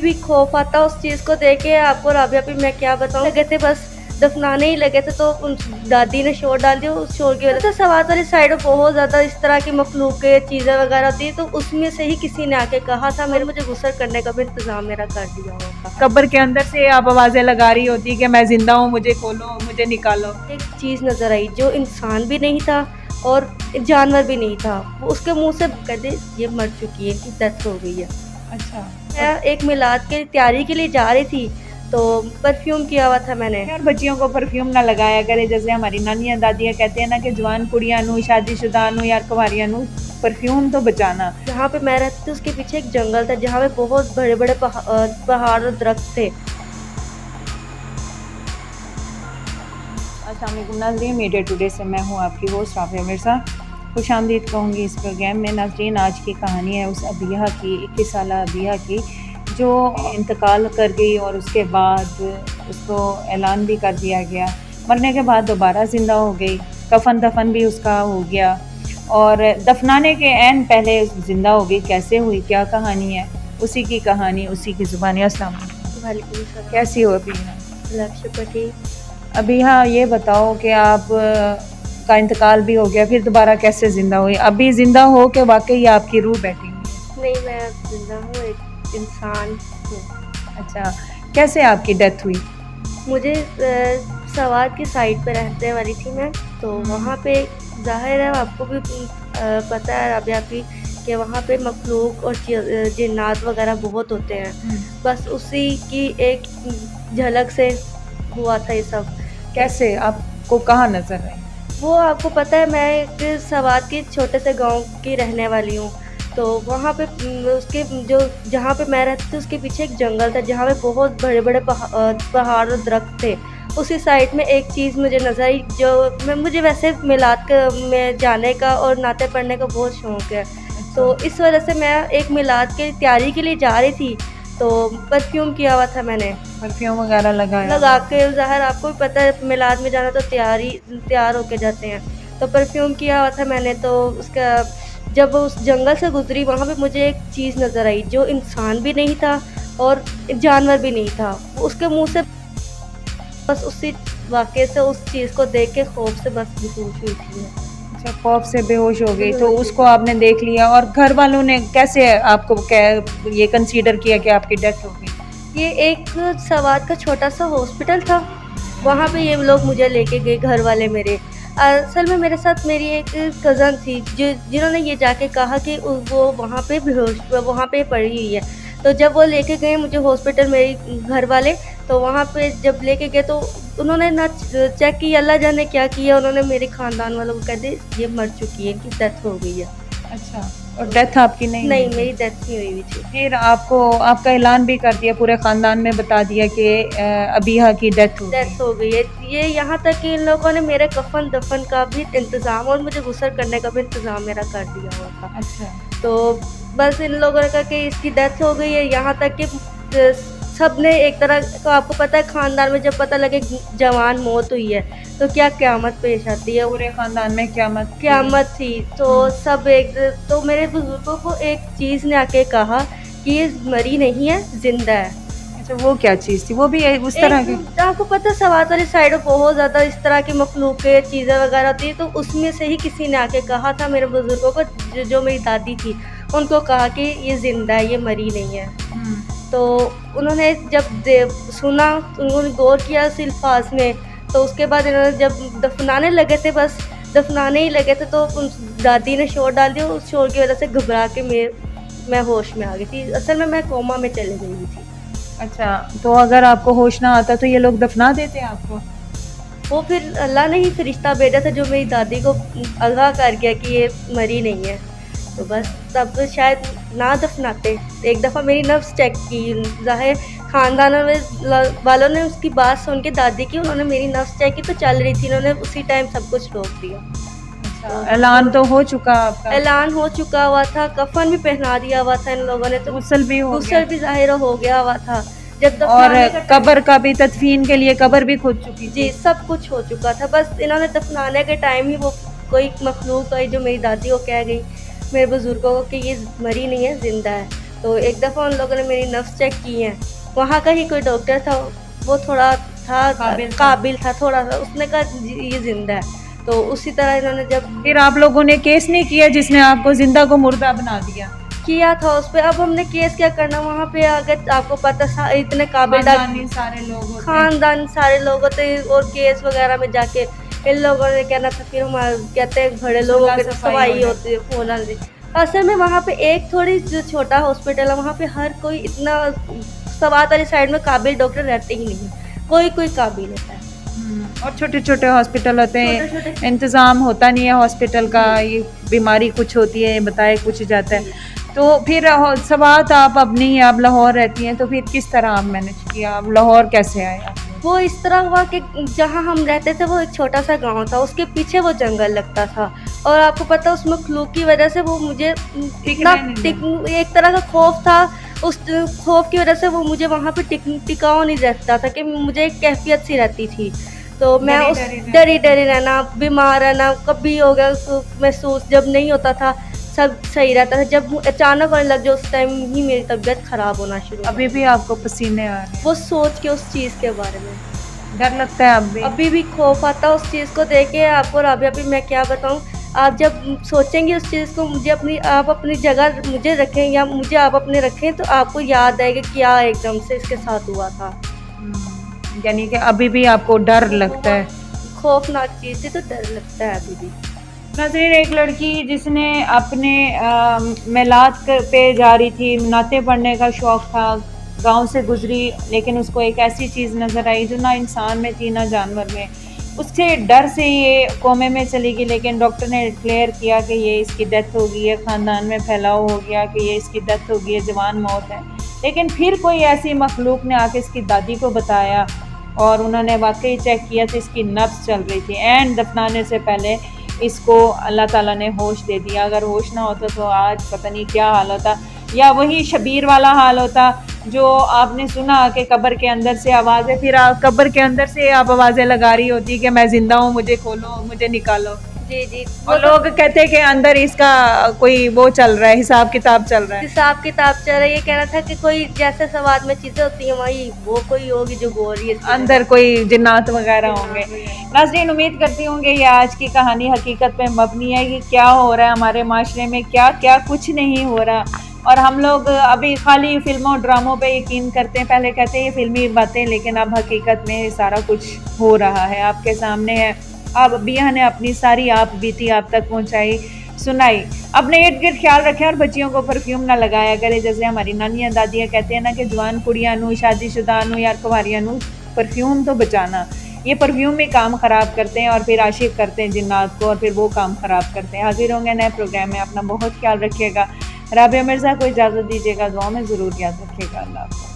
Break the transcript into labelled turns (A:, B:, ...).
A: भी खौफ आता उस चीज़ को देख के। आपको राबिया भी मैं क्या बताऊँ, लगे थे बस दफनाने ही लगे थे, तो उन दादी ने शोर डाल दिया। उस शोर की वजह से सवात वाली साइड में बहुत ज़्यादा इस तरह की मखलूक़ें चीज़ें वगैरह थी, तो उसमें से ही किसी ने आके कहा था। मेरे मुझे गुस्सा करने का भी इंतज़ाम मेरा कर दिया हुआ था।
B: कब्र के अंदर से आप आवाज़ें लगा रही होती कि मैं ज़िंदा हूँ, मुझे खोलो, मुझे निकालो।
A: एक चीज़ नज़र आई जो इंसान भी नहीं था और जानवर भी नहीं था। वो उसके मुँह से कहते ये मर चुकी है, इसकी डेथ हो गई है।
B: अच्छा।
A: मैं एक मिलाद की तैयारी के लिए जा रही थी, तो परफ्यूम किया हुआ था मैंने।
B: यार बच्चियों को परफ्यूम ना लगाया करे, जैसे हमारी नानियाँ दादियाँ कहते हैं ना कि जवान कुड़ियाँ नू, शादीशुदा नू या कुंवारियाँ नू परफ्यूम तो बचाना।
A: जहाँ पे मैं रहती थी उसके पीछे एक जंगल था, जहाँ पे बहुत बड़े बड़े पहाड़ और दरख्त थे।
B: अस्सलाम वालेकुम नाज़रीन, मीडिया टुडे से मैं हूँ आपकी होस्ट राफ़िया मिर्ज़ा। खुशामदीद कहूँगी इस प्रोग्राम में। नाज़रीन, आज की कहानी है उस अबिया की, 21 साला अबिया की, जो इंतकाल कर गई और उसके बाद उसको ऐलान भी कर दिया गया। मरने के बाद दोबारा ज़िंदा हो गई, कफ़न दफन भी उसका हो गया और दफनाने के ऐन पहले ज़िंदा हो गई। कैसे हुई, क्या कहानी है, उसी की कहानी उसी की ज़ुबानी। अस्सलाम वालेकुम।
A: वालेकुम सलाम।
B: कैसी हो अबिया?
A: अल्लाह का शुक्र ठीक।
B: अभी हाँ, ये बताओ कि आप का इंतकाल भी हो गया, फिर दोबारा कैसे ज़िंदा हुई? अभी ज़िंदा हो कि वाक़ई आपकी रूह बैठी हुई है?
A: नहीं, मैं अब ज़िंदा हूँ, एक इंसान हूँ।
B: अच्छा, कैसे आपकी डेथ हुई?
A: मुझे सवात की साइड पे रहने वाली थी मैं, तो वहाँ पे ज़ाहिर है आपको भी पता है राबिया भी कि वहाँ पे मखलूक और जिन्नात वगैरह बहुत होते हैं। बस उसी की एक झलक से हुआ था ये सब।
B: कैसे आपको कहाँ नज़र आई?
A: वो आपको पता है मैं एक सवात के छोटे से गाँव की रहने वाली हूँ, तो वहाँ पे उसके जो जहाँ पे मैं रहती थी उसके पीछे एक जंगल था, जहाँ पे बहुत बड़े बड़े पहाड़ और दरख्त थे। उसी साइड में एक चीज़ मुझे नज़र आई, जो मुझे वैसे मिलाद में जाने का और नाते पढ़ने का बहुत शौक़ है, तो इस वजह से मैं एक मिलाद की तैयारी के लिए जा रही थी, तो परफ्यूम किया हुआ था मैंने।
B: परफ्यूम वगैरह लगाया?
A: लगा के ज़ाहिर आपको भी पता है मिलाद में जाना तो तैयार होके जाते हैं, तो परफ्यूम किया हुआ था मैंने। तो उसका जब उस जंगल से गुज़री, वहाँ पे मुझे एक चीज़ नज़र आई जो इंसान भी नहीं था और जानवर भी नहीं था। उसके मुँह से बस उसी वाक़ये से उस चीज़ को देख के खौफ से बस बेहोश हुई थी मैं।
B: अच्छा, खौफ से बेहोश हो गई, तो उसको आपने देख लिया और घर वालों ने कैसे आपको ये कंसीडर किया कि आपकी डेथ हो गई?
A: ये एक सवात का छोटा-सा हॉस्पिटल था, वहाँ पे ये लोग मुझे लेके गए घर वाले मेरे। असल में मेरे साथ मेरी एक कज़न थी जिन्होंने ये जाके कहा कि वो वहाँ पे पड़ी हुई है। तो जब वो लेके गए मुझे हॉस्पिटल मेरे घर वाले, तो वहाँ पे जब लेके गए तो उन्होंने ना चेक किया, अल्लाह जाने क्या किया, उन्होंने मेरे ख़ानदान वालों को कह दिया ये मर चुकी है, इनकी डेथ हो गई है।
B: अच्छा, और डेथ आपकी नहीं
A: नहीं,
B: हुई?
A: मेरी डेथ नहीं हुई हुई थी।
B: फिर आपको आपका ऐलान भी कर दिया, पूरे ख़ानदान में बता दिया कि अबिहा की डेथ हो गई?
A: डेथ हो गई है। ये यहाँ तक कि इन लोगों ने मेरे कफ़न दफ़न का भी इंतज़ाम और मुझे गुस्ल करने का भी इंतज़ाम मेरा कर दिया हुआ था।
B: अच्छा।
A: तो बस इन लोगों ने कहा कि इसकी डेथ हो गई है, यहाँ तक कि सब ने एक तरह को आपको पता है ख़ानदान में जब पता लगे जवान मौत हुई है, तो क्या क़यामत पेश आती है।
B: पूरे ख़ानदान में
A: क़यामत थी, तो सब तो मेरे बुज़ुर्गों को एक चीज़ ने आके कहा कि ये मरी नहीं है, ज़िंदा है।
B: अच्छा, वो क्या चीज़ थी? वो भी उस तरह की?
A: आपको पता है सवात वाली साइड में बहुत ज़्यादा इस तरह की मखलूक़ें चीज़ें वगैरह होती हैं, तो उसमें से ही किसी ने आके कहा था मेरे बुज़ुर्गों को, जो मेरी दादी थी, उनको कहा कि ये ज़िंदा है, ये मरी नहीं है। तो उन्होंने जब सुना, उन्होंने गौर किया उस अल्फाज़ में, तो उसके बाद इन्होंने जब दफनाने लगे थे, बस दफनाने ही लगे थे, तो उन दादी ने शोर डाल दिया। उस शोर की वजह से घबरा के मैं होश में आ गई थी। असल में मैं कोमा में चली गई हुई थी।
B: अच्छा, तो अगर आपको होश ना आता तो ये लोग दफना देते आपको?
A: वो फिर अल्लाह ने ही फ़रिश्ता भेजा था जो मेरी दादी को आगाह कर गया कि ये मरी नहीं है, तो बस तब शायद ना दफनाते। एक दफ़ा मेरी नब्ज़ चेक की, ज़ाहिर ख़ानदान वालों ने उसकी बात सुन के दादी की, उन्होंने मेरी नब्ज़ चेक की तो चल रही थी, उन्होंने उसी टाइम सब कुछ रोक दिया।
B: अच्छा, ऐलान तो हो चुका आपका?
A: ऐलान हो चुका हुआ था, कफ़न भी पहना दिया हुआ था इन लोगों ने, तो
B: गुस्ल भी हो गया?
A: गुस्ल भी ज़ाहिर हो गया हुआ था। जब
B: और
A: दफनाने का
B: कब्र का भी, तदफीन के लिए कब्र भी खोद चुकी थी?
A: जी, सब कुछ हो चुका था। बस इन्होंने दफनाने के टाइम ही वो कोई मखलूक आई जो मेरी दादी को कह गई, मेरे बुज़ुर्गों को कि ये मरी नहीं है, ज़िंदा है। तो एक दफ़ा उन लोगों ने मेरी नब्ज़ चेक की हैं, वहाँ का ही कोई डॉक्टर था, वो थोड़ा था काबिल था थोड़ा-सा, उसने कहा जी ये ज़िंदा है। तो उसी तरह इन्होंने जब
B: फिर आप लोगों ने केस नहीं किया जिसने आपको जिंदा को मुर्दा बना दिया?
A: किया था उस पे, अब हमने केस क्या करना, वहाँ पे अगर आपको पता इतने काबिल
B: खानदानी सारे लोग होते हैं।
A: खानदान सारे लोग होते हैं और केस वगैरह में जाके इन लोगों ने कहना था, फिर हम कहते हैं बड़े लोगों की सफाई होती है होना नहीं। असल में वहाँ पे एक थोड़ी जो छोटा हॉस्पिटल है, वहाँ पे हर कोई इतना सवात वाली साइड में काबिल डॉक्टर रहते ही नहीं है, कोई काबिल होता है।
B: और छोटे छोटे हॉस्पिटल होते हैं,
A: छोटे-छोटे
B: इंतज़ाम होता नहीं है हॉस्पिटल का, ये बीमारी कुछ होती है बताए कुछ जाता है। तो फिर सवात आप अपनी आप लाहौर रहती हैं, तो फिर किस तरह आप मैनेज किया, आप लाहौर कैसे आए आप?
A: वो इस तरह हुआ कि जहाँ हम रहते थे वो एक छोटा सा गांव था, उसके पीछे वो जंगल लगता था और आपको पता है उसमें फ्लू की वजह से वो मुझे इतना एक तरह का खौफ था, उस खौफ की वजह से वो मुझे वहाँ पे टिकाऊ नहीं रहता था कि मुझे एक कैफियत सी रहती थी। तो मैं उस डरी रहना, बीमार रहना, कभी हो गया उसको महसूस जब नहीं होता था, सब सही रहता था, जब अचानक होने लग जाए उस टाइम ही मेरी तबीयत ख़राब होना शुरू।
B: अभी भी आपको पसीने आ रहे हैं?
A: वो सोच के उस चीज़ के बारे में
B: डर लगता है
A: अभी भी खौफ आता है उस चीज़ को देख के। आपको राबिया भी मैं क्या बताऊँ, आप जब सोचेंगे उस चीज़ को, आप अपनी जगह मुझे रखें या मुझे आप अपने रखें, तो आपको याद आएगा क्या एकदम से इसके साथ हुआ था।
B: यानी कि अभी भी आपको डर लगता है?
A: खौफनाक चीज़ थी तो डर लगता है अभी भी।
B: नाज़रीन, एक लड़की जिसने अपने मेलात पे जा रही थी, नाते पढ़ने का शौक़ था, गांव से गुजरी, लेकिन उसको एक ऐसी चीज़ नज़र आई जो ना इंसान में थी ना जानवर में। उससे डर से ये कोमे में चली गई, लेकिन डॉक्टर ने डिक्लेयर किया कि ये इसकी डेथ हो गई है, ख़ानदान में फैलाव हो गया कि ये इसकी डेथ हो गई है, जवान मौत है। लेकिन फिर कोई ऐसी मखलूक ने आके इसकी दादी को बताया और उन्होंने वाकई चेक किया तो इसकी नब्ज़ चल रही थी, एंड दफनाने से पहले इसको अल्लाह ताला ने होश दे दिया। अगर होश ना होता तो आज पता नहीं क्या हाल होता, या वही शबीर वाला हाल होता जो आपने सुना कि कब्र के अंदर से आवाज़ें, फिर कब्र के अंदर से आप आवाज़ें लगा रही होती कि मैं ज़िंदा हूँ, मुझे खोलो, मुझे निकालो।
A: जी।
B: और लोग कहते हैं कि अंदर इसका कोई वो चल रहा है, हिसाब किताब चल रहा है।
A: हिसाब किताब चल रहा है, ये कहना था कि कोई जैसे सवाद में चीज़ें होती हैं वही वो कोई होगी जो बोल रही है,
B: अंदर कोई जिन्नात वगैरह होंगे। नाज़रीन, उम्मीद करती हूँ कि ये आज की कहानी हकीकत पे मबनी है कि क्या हो रहा है हमारे माशरे में, क्या क्या कुछ नहीं हो रहा, और हम लोग अभी खाली फिल्मों ड्रामों पे यकीन करते हैं। पहले कहते हैं ये फिल्मी बातें, लेकिन अब हकीकत में सारा कुछ हो रहा है, आपके सामने है। अब अबिया ने अपनी सारी आप बीती आप तक पहुँचाई, सुनाई। अपने इर्द गिर्द ख्याल रखें और बच्चियों को परफ्यूम ना लगाया करें। जैसे हमारी नानियाँ दादियाँ कहते हैं ना कि जवान कुड़ियाँ नू, शादीशुदा नू या कुंवारियाँ नू परफ्यूम तो बचाना। ये परफ्यूम ही काम ख़राब करते हैं और फिर आशिक करते हैं जिन्नात को, और फिर वो काम ख़राब करते हैं। हाजिर होंगे नए प्रोग्राम में, अपना बहुत ख्याल रखिएगा। राबिया मिर्ज़ा को इजाज़त दीजिएगा, दुआ में ज़रूर याद रखिएगा। अल्लाह हाफ़िज़।